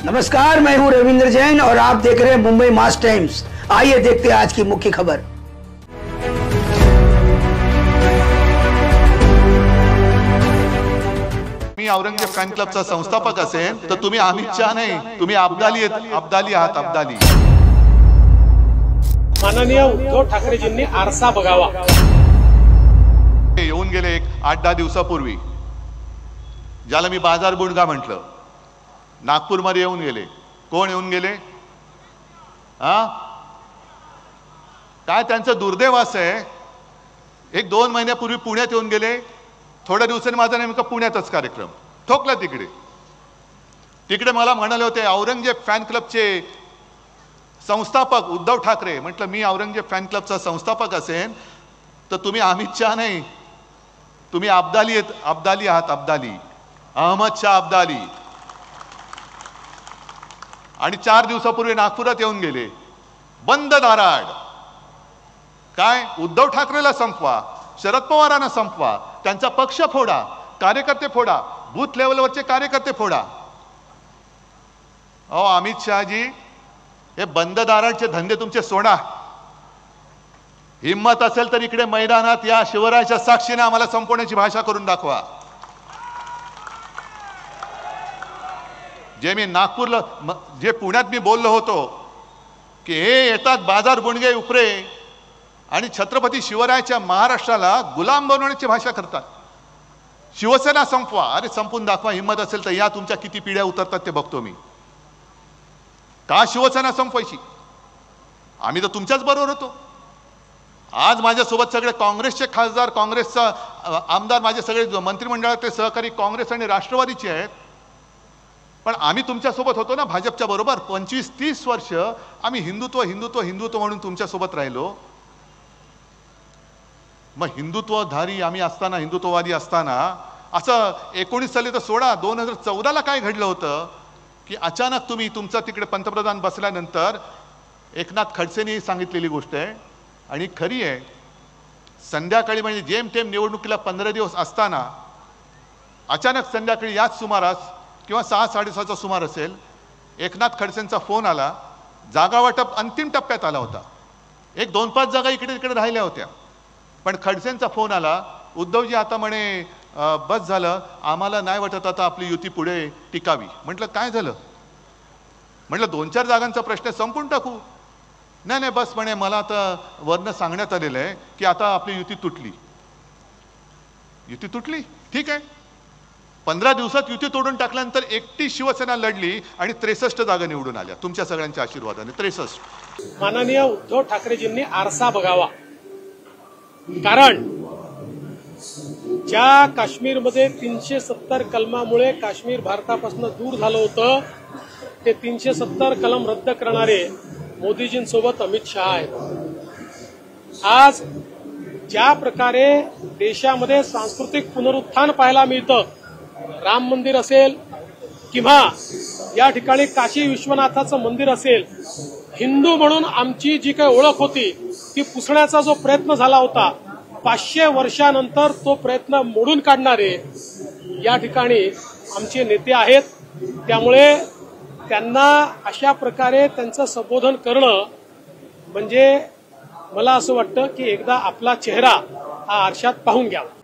नमस्कार, मैं हूं रविंद्र जैन और आप देख रहे हैं मुंबई मास टाइम्स। आइए देखते हैं आज की मुख्य खबर। मी औरंगजेब फॅन क्लबचा संस्थापक असेल तर तुम्ही अमित शहा नाही, तुम्ही अब्दाली आहात, अब्दाली। माननीय उद्धव ठाकरेजींनी आरसा बघावा। येऊन गेले एक 8-10 दिवसापूर्वी, ज्याला मी बाजार बुणगा म्हटलं, नागपूरमध्ये येऊन गेले। कोण येऊन गेले? काय त्यांचं दुर्दैव असं आहे, 1-2 महिन्यापूर्वी पुण्यात येऊन गेले, थोड्या दिवसांनी माझा नेमका पुण्यातच कार्यक्रम ठोकला। तिकडे मला म्हणाले होते औरंगजेब फॅन क्लबचे संस्थापक उद्धव ठाकरे। म्हटलं मी औरंगजेब फॅन क्लबचा संस्थापक असेल तर तुम्ही अमित शहा नाही, तुम्ही अब्दाली आहात, अब्दाली, अहमद शाह अब्दाली। आणि 4 दिवसापूर्वी नागपुरात येऊन गेले, बंद दाराड। काय? उद्धव ठाकरेला संपवा, शरद पवारांना संपवा, त्यांचा पक्ष फोडा, कार्यकर्ते फोडा, बूथ लेवलवरचे कार्यकर्ते फोडा। अहो अमित शहाजी, हे बंद दाराडचे धंदे तुमचे सोडा। हिम्मत असेल तर इकडे मैदानात या, शिवरायाच्या साक्षीने आम्हाला संपवण्याची भाषा करून दाखवा। जे मी नागपूरला, जे पुण्यात मी बोललो होतो की हे येतात बाजार बुणगे उपरे आणि छत्रपती शिवरायाच्या महाराष्ट्राला गुलाम बनवण्याची भाषा करतात। शिवसेना संपवा, अरे संपून दाखवा, हिम्मत असेल तर या, तुमच्या किती पिढ्या उतरतात ते बघतो मी। का शिवसेना संपवायची? आम्ही तर तुमच्याच बरोबर होतो। आज माझ्यासोबत सगळे काँग्रेसचे खासदार, काँग्रेसचा आमदार, माझे सगळे मंत्रिमंडळातले सहकारी काँग्रेस आणि राष्ट्रवादीचे आहेत, पण आम्ही तुमच्यासोबत होतो ना, भाजपच्या बरोबर। 25-30 वर्ष आम्ही हिंदुत्व हिंदुत्व हिंदुत्व म्हणून तुमच्यासोबत राहिलो। मग हिंदुत्वधारी आम्ही असताना, हिंदुत्ववादी असताना, असं 19 साली तर सोडा, 2014ला काय घडलं होतं की अचानक तुम्ही तुमचा तिकडे पंतप्रधान बसल्यानंतर एकनाथ खडसेंनी सांगितलेली गोष्ट आहे आणि खरी आहे। संध्याकाळी म्हणजे जेमतेम निवडणुकीला 15 दिवस असताना अचानक संध्याकाळी याच सुमारास किंवा 6-6:30चा सुमार असेल, एकनाथ खडसेंचा फोन आला। जागा वाटप अंतिम टप्प्यात आला होता, 1-2-5 जागा इकडे तिकडे राहिल्या होत्या, पण खडसेंचा फोन आला, उद्धवजी आता म्हणे बस झालं, आम्हाला नाही वाटत आता आपली युती पुढे टिकावी। म्हटलं काय झालं? म्हटलं 2-4 जागांचा प्रश्न संपून टाकू। नाही बस म्हणे, मला आता वरनं सांगण्यात आलेलं आहे की आता आपली युती तुटली। युती तुटली, ठीक आहे। 15 दिवसात युती तोडून टाकल्यानंतर एकटी शिवसेना लढली आणि 63 जागा निवडून आल्या तुमच्या सगळ्यांच्या आशीर्वादाने, 63। माननीय उद्धव ठाकरेजींनी आरसा बघावा। कारण ज्या काश्मीरमध्ये 370 कलमामुळे काश्मीर भारतापासून दूर झालं होतं, ते 370 कलम रद्द करणारे मोदीजींसोबत अमित शहा आहेत। आज ज्या प्रकारे देशामध्ये सांस्कृतिक पुनरुत्थान पाहायला मिळतं, राम मंदिर असेल किंवा या ठिकाणी काशी विश्वनाथाचं मंदिर असेल, हिंदू म्हणून आमची जी काही ओळख होती ती पुसण्याचा जो प्रयत्न झाला होता, 500 वर्षानंतर तो प्रयत्न मोडून काढणारे या ठिकाणी आमचे नेते आहेत। त्यामुळे त्यांना अशा प्रकारे त्यांचं संबोधन करणं म्हणजे मला असं वाटतं की एकदा आपला चेहरा हा आरशात पाहून घ्यावा।